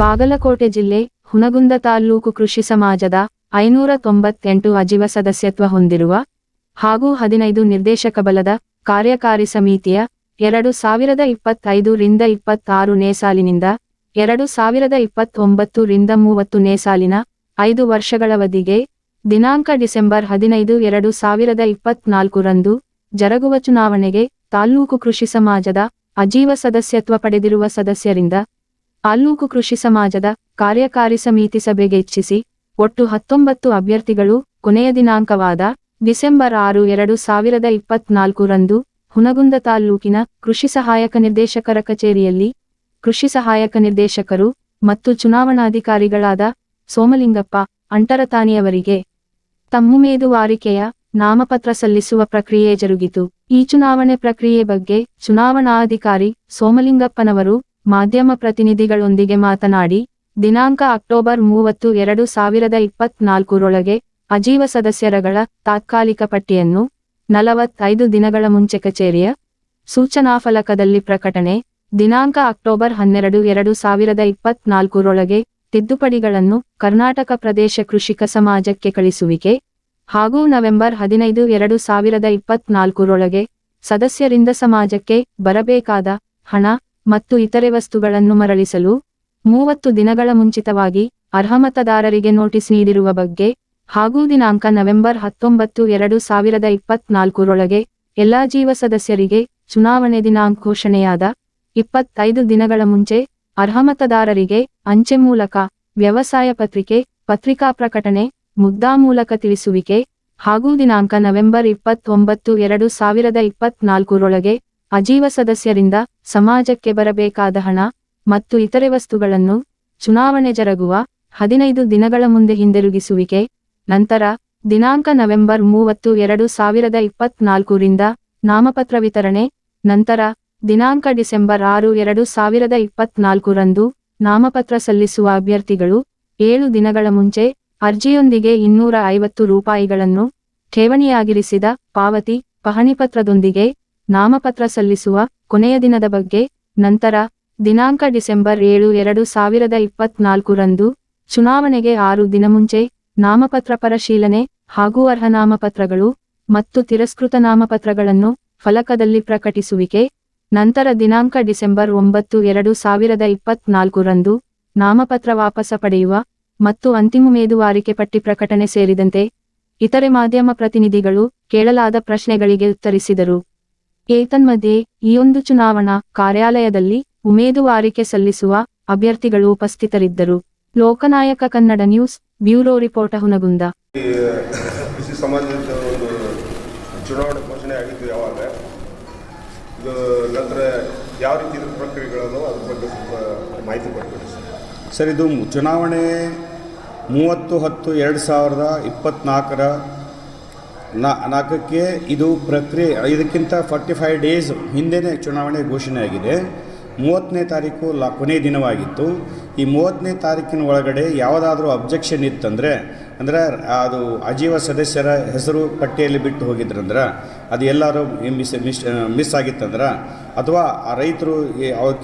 ಬಾಗಲಕೋಟೆ ಜಿಲ್ಲೆ ಹುನಗುಂದ ತಾಲ್ಲೂಕು ಕೃಷಿ ಸಮಾಜದ 598 ಅಜೀವ ಸದಸ್ಯತ್ವ ಹೊಂದಿರುವ ಹಾಗೂ 15 ನಿರ್ದೇಶಕ ಬಲದ ಕಾರ್ಯಕಾರಿ ಸಮಿತಿಯ 2025 ರಿಂದ 26ನೇ ಸಾಲಿನಿಂದ 2029 ರಿಂದ 30ನೇ ಸಾಲಿನ 5 ವರ್ಷಗಳವಧಿಗೆ ದಿನಾಂಕ ಡಿಸೆಂಬರ್ 15, 2024 ರಂದು ಜರುಗುವ ಚುನಾವಣೆಗೆ ತಾಲ್ಲೂಕು ಕೃಷಿ ಸಮಾಜದ ಅಜೀವ ಸದಸ್ಯತ್ವ ಪಡೆದಿರುವ ಸದಸ್ಯರಿಂದ ತಾಲ್ಲೂಕು ಕೃಷಿ ಸಮಾಜದ ಕಾರ್ಯಕಾರಿ ಸಮಿತಿ ಸಭೆಗೆ ಇಚ್ಛಿಸಿ ಒಟ್ಟು 19 ಅಭ್ಯರ್ಥಿಗಳು ಕೊನೆಯ ದಿನಾಂಕವಾದ ಡಿಸೆಂಬರ್ 6, 2024 ರಂದು ಹುನಗುಂದ ತಾಲ್ಲೂಕಿನ ಕೃಷಿ ಸಹಾಯಕ ನಿರ್ದೇಶಕರ ಕಚೇರಿಯಲ್ಲಿ ಕೃಷಿ ಸಹಾಯಕ ನಿರ್ದೇಶಕರು ಮತ್ತು ಚುನಾವಣಾಧಿಕಾರಿಗಳಾದ ಸೋಮಲಿಂಗಪ್ಪ ಅಂಟರತಾನಿಯವರಿಗೆ ತಮ್ಮುಮೇದುವಾರಿಕೆಯ ನಾಮಪತ್ರ ಸಲ್ಲಿಸುವ ಪ್ರಕ್ರಿಯೆ ಜರುಗಿತು. ಈ ಚುನಾವಣೆ ಪ್ರಕ್ರಿಯೆ ಬಗ್ಗೆ ಚುನಾವಣಾಧಿಕಾರಿ ಸೋಮಲಿಂಗಪ್ಪನವರು ಮಾಧ್ಯಮ ಪ್ರತಿನಿಧಿಗಳೊಂದಿಗೆ ಮಾತನಾಡಿ, ದಿನಾಂಕ ಅಕ್ಟೋಬರ್ 30, 2024 ರೊಳಗೆ ಅಜೀವ ಸದಸ್ಯರಗಳ ತಾತ್ಕಾಲಿಕ ಪಟ್ಟಿಯನ್ನು 45 ದಿನಗಳ ಮುಂಚೆ ಕಚೇರಿಯ ಸೂಚನಾ ಫಲಕದಲ್ಲಿ ಪ್ರಕಟಣೆ, ದಿನಾಂಕ ಅಕ್ಟೋಬರ್ 12, 2024 ರೊಳಗೆ ತಿದ್ದುಪಡಿಗಳನ್ನು ಕರ್ನಾಟಕ ಪ್ರದೇಶ ಕೃಷಿಕ ಸಮಾಜಕ್ಕೆ ಕಳಿಸುವಿಕೆ ಹಾಗೂ ನವೆಂಬರ್ 15, 2024 ರೊಳಗೆ ಸದಸ್ಯರಿಂದ ಸಮಾಜಕ್ಕೆ ಬರಬೇಕಾದ ಹಣ ಮತ್ತು ಇತರೆ ವಸ್ತುಗಳನ್ನು ಮರಳಿಸಲು 30 ದಿನಗಳ ಮುಂಚಿತವಾಗಿ ಅರ್ಹ ಮತದಾರರಿಗೆ ನೋಟಿಸ್ ನೀಡಿರುವ ಬಗ್ಗೆ ಹಾಗೂ ದಿನಾಂಕ ನವೆಂಬರ್ 19, 2024 ರೊಳಗೆ ಎಲ್ಲಾ ಜೀವ ಸದಸ್ಯರಿಗೆ ಚುನಾವಣೆ ದಿನಾಂಕ ಘೋಷಣೆಯಾದ 25 ದಿನಗಳ ಮುಂಚೆ ಅರ್ಹ ಮತದಾರರಿಗೆ ಅಂಚೆ ಮೂಲಕ, ವ್ಯವಸಾಯ ಪತ್ರಿಕೆ, ಪತ್ರಿಕಾ ಪ್ರಕಟಣೆ, ಮುದ್ರಾ ಮೂಲಕ ತಿಳಿಸುವಿಕೆ ಹಾಗೂ ದಿನಾಂಕ ನವೆಂಬರ್ 29, 2024 ರೊಳಗೆ ಅಜೀವ ಸದಸ್ಯರಿಂದ ಸಮಾಜಕ್ಕೆ ಬರಬೇಕಾದ ಹಣ ಮತ್ತು ಇತರೆ ವಸ್ತುಗಳನ್ನು ಚುನಾವಣೆ ಜರುಗುವ 15 ದಿನಗಳ ಮುಂದೆ ಹಿಂದಿರುಗಿಸುವಿಕೆ. ನಂತರ ದಿನಾಂಕ ನವೆಂಬರ್ 30, 2024 ರಿಂದ ನಾಮಪತ್ರ ವಿತರಣೆ. ನಂತರ ದಿನಾಂಕ ಡಿಸೆಂಬರ್ 6, 2024 ರಂದು ನಾಮಪತ್ರ ಸಲ್ಲಿಸುವ ಅಭ್ಯರ್ಥಿಗಳು 7 ದಿನಗಳ ಮುಂಚೆ ಅರ್ಜಿಯೊಂದಿಗೆ 250 ರೂಪಾಯಿಗಳನ್ನು ಠೇವಣಿಯಾಗಿರಿಸಿದ ಪಾವತಿ ಪಹಣಿಪತ್ರದೊಂದಿಗೆ ನಾಮಪತ್ರ ಸಲ್ಲಿಸುವ ಕೊನೆಯ ದಿನದ ಬಗ್ಗೆ. ನಂತರ ದಿನಾಂಕ ಡಿಸೆಂಬರ್ 7, 2024 ರಂದು ಚುನಾವಣೆಗೆ 6 ದಿನ ಮುಂಚೆ ನಾಮಪತ್ರ ಪರಿಶೀಲನೆ ಹಾಗೂ ಅರ್ಹ ನಾಮಪತ್ರಗಳು ಮತ್ತು ತಿರಸ್ಕೃತ ನಾಮಪತ್ರಗಳನ್ನು ಫಲಕದಲ್ಲಿ ಪ್ರಕಟಿಸುವಿಕೆ. ನಂತರ ದಿನಾಂಕ ಡಿಸೆಂಬರ್ 9, 2024 ರಂದು ನಾಮಪತ್ರ ವಾಪಸ ಪಡೆಯುವ ಮತ್ತು ಅಂತಿಮ ಉಮೇದುವಾರಿಕೆ ಪಟ್ಟಿ ಪ್ರಕಟಣೆ ಸೇರಿದಂತೆ ಇತರೆ ಮಾಧ್ಯಮ ಪ್ರತಿನಿಧಿಗಳು ಕೇಳಲಾದ ಪ್ರಶ್ನೆಗಳಿಗೆ ಉತ್ತರಿಸಿದರು. ಏತನ್ಮಧ್ಯೆ ಈ ಒಂದು ಚುನಾವಣಾ ಕಾರ್ಯಾಲಯದಲ್ಲಿ ಉಮೇದುವಾರಿಕೆ ಸಲ್ಲಿಸುವ ಅಭ್ಯರ್ಥಿಗಳು ಉಪಸ್ಥಿತರಿದ್ದರು. Loknayak Kannada news bureau report Hungund. ಕೃಷಿ ಸಮಾಜದ ಒಂದು ಚುನಾವಣೆ ಘೋಷಣೆ ಆಗಿದ್ದು ಯಾವಾಗ, ಇದು ನಂತರ ಯಾವ ರೀತಿ ಪ್ರಕ್ರಿಯೆಗಳನ್ನು ಅದ್ರ ಬಗ್ಗೆ ಸ್ವಲ್ಪ ಮಾಹಿತಿ ಕೊಡ್ತೀವಿ ಸರ್. ಇದು ಚುನಾವಣೆ 30/10/2024 ನಾಲ್ಕಕ್ಕೆ ಇದು ಪ್ರಕ್ರಿಯೆ. ಇದಕ್ಕಿಂತ 45 ಡೇಸ್ ಹಿಂದೆಯೇ ಚುನಾವಣೆ ಘೋಷಣೆ ಆಗಿದೆ. 30ನೇ ತಾರೀಕು ಕೊನೆಯ ದಿನವಾಗಿತ್ತು. ಈ 30ನೇ ತಾರೀಕಿನ ಒಳಗಡೆ ಯಾವುದಾದ್ರೂ ಅಬ್ಜೆಕ್ಷನ್ ಇತ್ತಂದರೆ, ಅದು ಅಜೀವ ಸದಸ್ಯರ ಹೆಸರು ಪಟ್ಟಿಯಲ್ಲಿ ಬಿಟ್ಟು ಹೋಗಿದ್ರಂದ್ರೆ, ಅದು ಎಲ್ಲರೂ ಮಿಸ್ ಆಗಿತ್ತಂದ್ರೆ, ಅಥವಾ ಆ ರೈತರು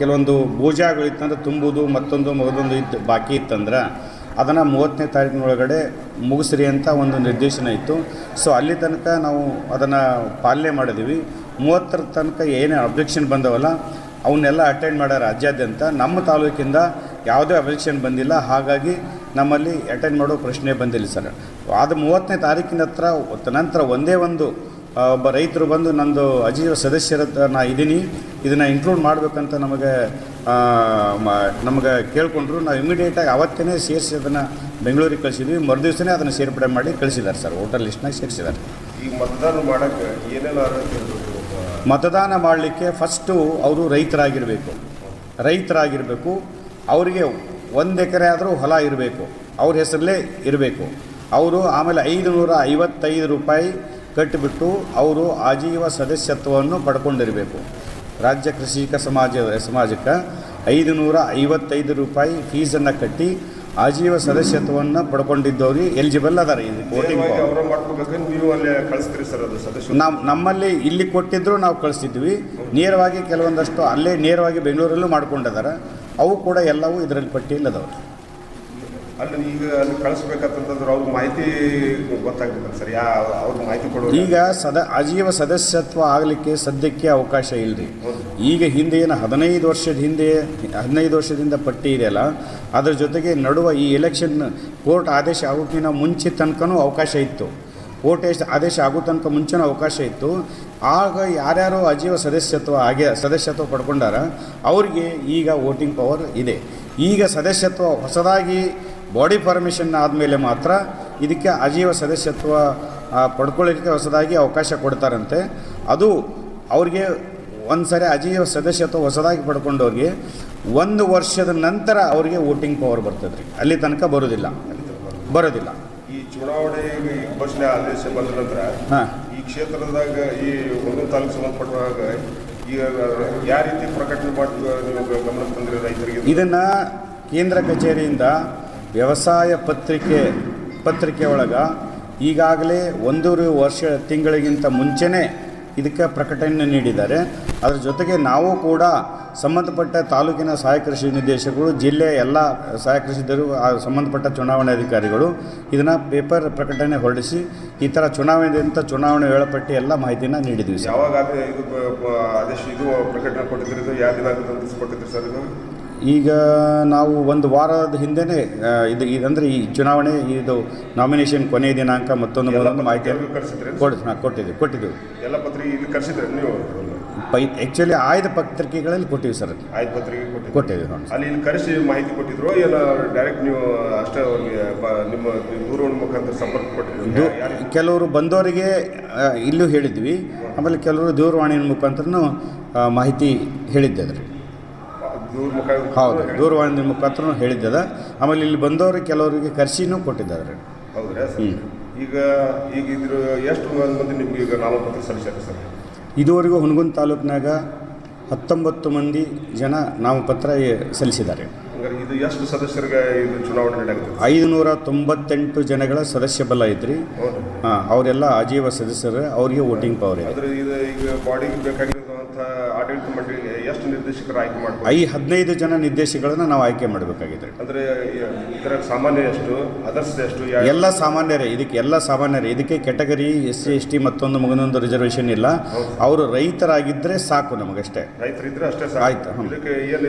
ಕೆಲವೊಂದು ಬೋಜಾಗಳಿತ್ತಂದ್ರೆ ತುಂಬುವುದು ಮತ್ತೊಂದು ಇತ್ತು ಬಾಕಿ ಇತ್ತಂದ್ರೆ ಅದನ್ನು 30ನೇ ತಾರೀಕಿನೊಳಗಡೆ ಮುಗಿಸ್ರಿ ಅಂತ ಒಂದು ನಿರ್ದೇಶನ ಇತ್ತು. ಸೊ ಅಲ್ಲಿ ತನಕ ನಾವು ಅದನ್ನು ಪಾಲನೆ ಮಾಡಿದ್ದೀವಿ. 30ರ ತನಕ ಏನೇ ಅಬ್ಜೆಕ್ಷನ್ ಬಂದವಲ್ಲ ಅವನ್ನೆಲ್ಲ ಅಟೆಂಡ್ ಮಾಡ್ಯಾರ ರಾಜ್ಯಾದ್ಯಂತ. ನಮ್ಮ ತಾಲೂಕಿಂದ ಯಾವುದೇ ಅಬ್ಜೆಕ್ಷನ್ ಬಂದಿಲ್ಲ, ಹಾಗಾಗಿ ನಮ್ಮಲ್ಲಿ ಅಟೆಂಡ್ ಮಾಡೋ ಪ್ರಶ್ನೆ ಬಂದಿಲ್ಲ ಸರ್. ಅದು 30ನೇ ತಾರೀಕಿನ ನಂತರ ಒಂದೇ ಒಂದು ಒಬ್ಬ ರೈತರು ಬಂದು ನಂದು ಅಜೀವ ಸದಸ್ಯರ ನಾ ಇದ್ದೀನಿ, ಇದನ್ನು ಇನ್ಕ್ಲೂಡ್ ಮಾಡಬೇಕಂತ ನಮಗೆ ಕೇಳಿಕೊಂಡ್ರು. ನಾವು ಇಮಿಡಿಯೇಟಾಗಿ ಅವತ್ತೇ ಸೇರಿಸಿ ಅದನ್ನು ಬೆಂಗಳೂರಿಗೆ ಕಳಿಸಿದ್ವಿ. ಮರುದಿವಸನೇ ಅದನ್ನು ಸೇರ್ಪಡೆ ಮಾಡಿ ಕಳಿಸಿದ್ದಾರೆ ಸರ್, ವೋಟರ್ ಲಿಸ್ಟ್ನಾಗ ಸೇರಿಸಿದ್ದಾರೆ. ಈ ಮತದಾನ ಮಾಡೋಕ್ಕೆ ಏನೇನು ಅರ್ಹತೆ ಇರಬೇಕು? ಮತದಾನ ಮಾಡಲಿಕ್ಕೆ ಫಸ್ಟು ಅವರು ರೈತರಾಗಿರಬೇಕು. ಅವರಿಗೆ 1 ಎಕರೆ ಆದರೂ ಹೊಲ ಇರಬೇಕು, ಅವ್ರ ಹೆಸರಲ್ಲೇ ಇರಬೇಕು. ಅವರು ಆಮೇಲೆ 555 ರೂಪಾಯಿ ಕಟ್ಟಿಬಿಟ್ಟು ಅವರು ಆಜೀವ ಸದಸ್ಯತ್ವವನ್ನು ಪಡ್ಕೊಂಡಿರಬೇಕು. ರಾಜ್ಯ ಕೃಷಿಕ ಸಮಾಜಕ್ಕೆ 555 ರೂಪಾಯಿ ಫೀಸನ್ನು ಕಟ್ಟಿ ಆಜೀವ ಸದಸ್ಯತ್ವವನ್ನು ಪಡ್ಕೊಂಡಿದ್ದವ್ರಿಗೆ ಎಲಿಜಿಬಲ್ ಅದಾರೆ. ನಮ್ಮಲ್ಲಿ ಇಲ್ಲಿ ಕೊಟ್ಟಿದ್ರು ನಾವು ಕಳಿಸ್ತಿದ್ವಿ. ನೇರವಾಗಿ ಕೆಲವೊಂದಷ್ಟು ಅಲ್ಲೇ ನೇರವಾಗಿ ಬೆಂಗಳೂರಲ್ಲೂ ಮಾಡ್ಕೊಂಡಿದ್ದಾರೆ. ಅವು ಕೂಡ ಎಲ್ಲವೂ ಇದರಲ್ಲಿ ಪಟ್ಟಿಯಲ್ಲಿ ಅದಾವೆ. ಅಲ್ಲಿ ಈಗ ಅಲ್ಲಿ ಕಳಿಸ್ಬೇಕಂತಂದ್ರೆ ಅವ್ರಿಗೆ ಮಾಹಿತಿ ಗೊತ್ತಾಗ್ಬೇಕಲ್ಲ ಸರ್, ಅವ್ರಿಗೆ ಮಾಹಿತಿ ಕೊಡೋ ಈಗ ಆಜೀವ ಸದಸ್ಯತ್ವ ಆಗಲಿಕ್ಕೆ ಸದ್ಯಕ್ಕೆ ಅವಕಾಶ ಇಲ್ಲರಿ. ಈಗ ಹಿಂದೆ ಏನು 15 ವರ್ಷದಿಂದ ಪಟ್ಟಿ ಇದೆಯಲ್ಲ, ಅದ್ರ ಜೊತೆಗೆ ನಡುವ ಈ ಎಲೆಕ್ಷನ್ ಕೋರ್ಟ್ ಆದೇಶ ಆಗೋಕ್ಕಿಂತ ಮುಂಚೆ ತನಕನೂ ಅವಕಾಶ ಇತ್ತು. ಕೋರ್ಟ್ ಆದೇಶ ಆಗೋ ತನಕ ಮುಂಚೆನೂ ಅವಕಾಶ ಇತ್ತು. ಆಗ ಯಾರ್ಯಾರು ಅಜೀವ ಸದಸ್ಯತ್ವ ಪಡ್ಕೊಂಡಾರ ಅವ್ರಿಗೆ ಈಗ ವೋಟಿಂಗ್ ಪವರ್ ಇದೆ. ಈಗ ಸದಸ್ಯತ್ವ ಹೊಸದಾಗಿ ಬಾಡಿ ಫಾರ್ಮೇಷನ್ ಆದಮೇಲೆ ಮಾತ್ರ ಇದಕ್ಕೆ ಅಜೀವ ಸದಸ್ಯತ್ವ ಪಡ್ಕೊಳ್ಳೋಕ್ಕೆ ಹೊಸದಾಗಿ ಅವಕಾಶ ಕೊಡ್ತಾರಂತೆ. ಅದು ಅವ್ರಿಗೆ ಒಂದು ಸರಿ ಅಜೀವ ಸದಸ್ಯತ್ವ ಹೊಸದಾಗಿ ಪಡ್ಕೊಂಡವ್ರಿಗೆ 1 ವರ್ಷದ ನಂತರ ಅವರಿಗೆ ವೋಟಿಂಗ್ ಪವರ್ ಬರ್ತದೆ ರೀ. ಅಲ್ಲಿ ತನಕ ಬರೋದಿಲ್ಲ. ಈ ಚುನಾವಣೆ ಘೋಷಣೆ ಆದೇಶ ಬಂದ ನಂತರ ಈ ಕ್ಷೇತ್ರದಾಗ ಈ ಒಂದೊಂದು ತಾಲೂಕು ಸಂಬಂಧಪಟ್ಟಾಗ ಈಗ ಯಾವ ರೀತಿ ಪ್ರಕಟಣೆ ಮಾಡ್ತೀವಿ ನೀವು ಗಮನ ತಂದ್ರೆ ರೈತರಿಗೆ? ಇದನ್ನು ಕೇಂದ್ರ ಕಚೇರಿಯಿಂದ ವ್ಯವಸಾಯ ಪತ್ರಿಕೆ ಒಳಗೆ ಈಗಾಗಲೇ 1 ತಿಂಗಳಿಗಿಂತ ಮುಂಚೆನೇ ಇದಕ್ಕೆ ಪ್ರಕಟಣೆ ನೀಡಿದ್ದಾರೆ. ಅದರ ಜೊತೆಗೆ ನಾವು ಕೂಡ ಸಂಬಂಧಪಟ್ಟ ತಾಲೂಕಿನ ಸಹಾಯಕ ಕೃಷಿ ನಿರ್ದೇಶಕರು, ಜಿಲ್ಲೆಯ ಎಲ್ಲ ಸಹಾಯಕ ಕೃಷಿದರು, ಸಂಬಂಧಪಟ್ಟ ಚುನಾವಣಾಧಿಕಾರಿಗಳು ಇದನ್ನು ಪೇಪರ್ ಪ್ರಕಟಣೆ ಹೊರಡಿಸಿ ಈ ಥರ ಚುನಾವಣೆ ವೇಳಾಪಟ್ಟಿ ಎಲ್ಲ ಮಾಹಿತಿನ ನೀಡಿದ್ವಿ. ಯಾವಾಗ ಇದು ಆದೇಶ ಇದು ಪ್ರಕಟಣೆ ಕೊಟ್ಟಿದ್ರು, ಯಾವ ದಿನಾಂಕ ಕೊಟ್ಟಿದ್ರು ಸರ್? ಈಗ ನಾವು 1 ವಾರದ ಹಿಂದೆನೇ ಇದಂದರೆ ಈ ಚುನಾವಣೆ ಇದು ನಾಮಿನೇಷನ್ ಕೊನೆಯ ದಿನಾಂಕ ಮತ್ತೊಂದು ಮಾಹಿತಿಯನ್ನು ಕೊಟ್ಟಿದ್ದೆವು. ಎಲ್ಲ ಪತ್ರಿಕೆ ಇಲ್ಲಿ ಕರೆಸಿದ್ರೆ ನೀವು? ಆ್ಯಕ್ಚುಲಿ ಆಯ್ದ ಪತ್ರಿಕೆಗಳಲ್ಲಿ ಕೊಟ್ಟಿವಿ ಸರ್. ಆಯ್ದ ಪತ್ರಿಕೆ ಕೊಟ್ಟಿದ್ದೀವಿ. ಅಲ್ಲಿ ಇಲ್ಲಿ ಕರೆಸಿ ಮಾಹಿತಿ ಕೊಟ್ಟಿದ್ರು, ಏನೋ ಡೈರೆಕ್ಟ್ ನೀವು ಅಷ್ಟೇ ನಿಮ್ಮ ದೂರವಾಣಿ ಮುಖಾಂತರ ಸಂಪರ್ಕ ಕೊಟ್ಟಿದ್ರು? ಕೆಲವರು ಬಂದವರಿಗೆ ಇಲ್ಲೂ ಹೇಳಿದ್ವಿ, ಆಮೇಲೆ ಕೆಲವರು ದೂರವಾಣಿ ಮುಖಾಂತರನೂ ಮಾಹಿತಿ ಹೇಳಿದ್ದೆ. ಹೌದು, ದೂರವಾಣಿ ಮುಖಾಂತರ ಹೇಳಿದ್ದದ. ಆಮೇಲೆ ಇಲ್ಲಿ ಬಂದವರು ಕೆಲವರಿಗೆ ಕರ್ಸಿನೂ ಕೊಟ್ಟಿದ್ದಾರೆ. ಹೌದ್ರಾ? ಈಗ ಇದ್ರ ಎಷ್ಟು ಮಂದಿ ನಿಮ್ಗೆ ಈಗ ನಾಮಪತ್ರ ಸಲ್ಲಿಸ್ಯಾರ ಸರ್? ಇದುವರೆಗೂ ಹುನಗುಂದ ತಾಲೂಕಿನಾಗ 19 ಜನ ನಾಮಪತ್ರ ಸಲ್ಲಿಸಿದ್ದಾರೆ. ಇದು ಎಷ್ಟು ಸದಸ್ಯರಿಗೆ ಇದು ಚುನಾವಣೆ ನಡೆಯುತ್ತೆ? 598 ಜನಗಳ ಸದಸ್ಯ ಬಲ ಐತ್ರಿ. ಅವರೆಲ್ಲ ಅಜೀವ ಸದಸ್ಯರು, ಅವರಿಗೆ ವೋಟಿಂಗ್ ಪವರ್ ಇದೆ. ಈಗ ಬಾಡಿಗೆ ಬೇಕಾಗಿರುವಂಥ ಆಡಳಿತ ಮಂಡಳಿಗೆ ಎಷ್ಟು ನಿರ್ದೇಶಕರು ಆಯ್ಕೆ ಮಾಡ್ತಾರೆ? 15 ಜನ ನಿರ್ದೇಶಕರನ್ನ ನಾವು ಆಯ್ಕೆ ಮಾಡಬೇಕಾಗಿದೆ. ಅಂದರೆ ಇದರ ಸಾಮಾನ್ಯ ಎಷ್ಟು, ಅದರ್ಸ್ ಎಷ್ಟು? ಎಲ್ಲ ಸಾಮಾನ್ಯರೇ. ಇದಕ್ಕೆ ಕೆಟಗರಿ SC ST ಮತ್ತೊಂದು ರಿಸರ್ವೇಷನ್ ಇಲ್ಲ. ಅವರು ರೈತರಾಗಿದ್ದರೆ ಸಾಕು, ನಮಗಷ್ಟೇ. ರೈತರಿದ್ರೆ ಅಷ್ಟೇ ಸಾಕು. ಆಯ್ತು.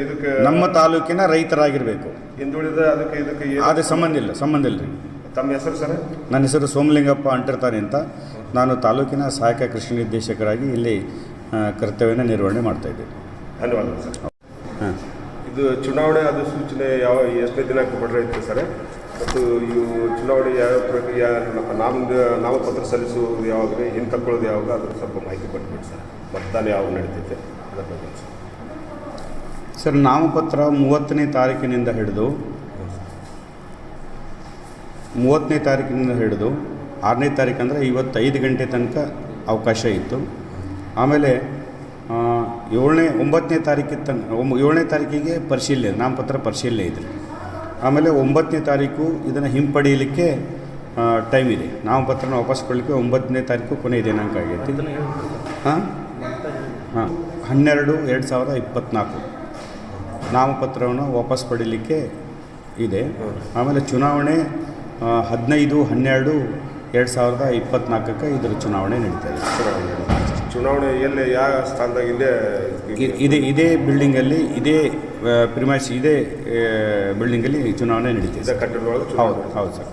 ಇದಕ್ಕೆ ನಮ್ಮ ತಾಲೂಕಿನ ರೈತರಾಗಿರಬೇಕು. ಹಿಂದುಳಿದ ಅದಕ್ಕೆ ಅದೇ ಸಂಬಂಧ ಇಲ್ಲ ರೀ. ತಮ್ಮ ಹೆಸರು ಸರ್? ನನ್ನ ಹೆಸರು ಸೋಮಲಿಂಗಪ್ಪ ಅಂಟಿರ್ತಾನೆ ಅಂತ. ನಾನು ತಾಲೂಕಿನ ಸಹಾಯಕ ಕೃಷಿ ನಿರ್ದೇಶಕರಾಗಿ ಇಲ್ಲಿ ಕರ್ತವ್ಯನ ನಿರ್ವಹಣೆ ಮಾಡ್ತಾಯಿದ್ದೇನೆ. ಧನ್ಯವಾದಗಳು ಸರ್. ಇದು ಚುನಾವಣೆ ಅಧಿಸೂಚನೆ ಎಷ್ಟನೇ ದಿನಾಂಕ ಬಡ್ರೈತೆ ಸರ್? ಮತ್ತು ಇವು ಚುನಾವಣೆ ಯಾವ ಪ್ರಕ್ರಿಯೆ, ನಾಮಪತ್ರ ಸಲ್ಲಿಸುವುದು ಯಾವಾಗ, ಹಿಂದೆ ತಗೊಳ್ಳೋದು ಯಾವಾಗ, ಅದ್ರ ಸ್ವಲ್ಪ ಮಾಹಿತಿ ಕೊಟ್ಬಿಟ್ಟು ಸರ್. ಮತದಾನ ಯಾವಾಗ ನಡೀತೈತೆ ಅದರ ಬಗ್ಗೆ ಸರ್. ನಾಮಪತ್ರ 30ನೇ ತಾರೀಕಿನಿಂದ ಹಿಡಿದು 6ನೇ ತಾರೀಕು ಅಂದರೆ ಇವತ್ತು 5 ಗಂಟೆ ತನಕ ಅವಕಾಶ ಇತ್ತು. ಆಮೇಲೆ 9ನೇ ತಾರೀಕಿಗೆ ನಾಮಪತ್ರ ಪರಿಶೀಲನೆ ಇದೆ. ಆಮೇಲೆ 9ನೇ ತಾರೀಕು ಇದನ್ನು ಹಿಂಪಡೆಯಲಿಕ್ಕೆ ಟೈಮ್ ಇದೆ. ನಾಮಪತ್ರನ ವಾಪಸ್ ಕೊಡಲಿಕ್ಕೆ 9ನೇ ತಾರೀಕು ಕೊನೆಯ ದಿನಾಂಕ ಆಗೈತಿ. 12/2024 ನಾಮಪತ್ರವನ್ನು ವಾಪಸ್ ಪಡೀಲಿಕ್ಕೆ ಇದೆ. ಆಮೇಲೆ ಚುನಾವಣೆ 15/12/2024 ಇದರ ಚುನಾವಣೆ ನಡೀತಾ ಇದೆ. ಚುನಾವಣೆ ಎಲ್ಲಿ ಯಾವ ಸ್ಥಾನದಾಗ? ಇದೇ ಬಿಲ್ಡಿಂಗಲ್ಲಿ, ಇದೇ ಪ್ರಿಮೈಸ್, ಇದೇ ಬಿಲ್ಡಿಂಗಲ್ಲಿ ಚುನಾವಣೆ ನಡೀತಿದೆ. ಕಟ್ಟಡದೊಳಗೆ? ಹೌದು ಸರ್.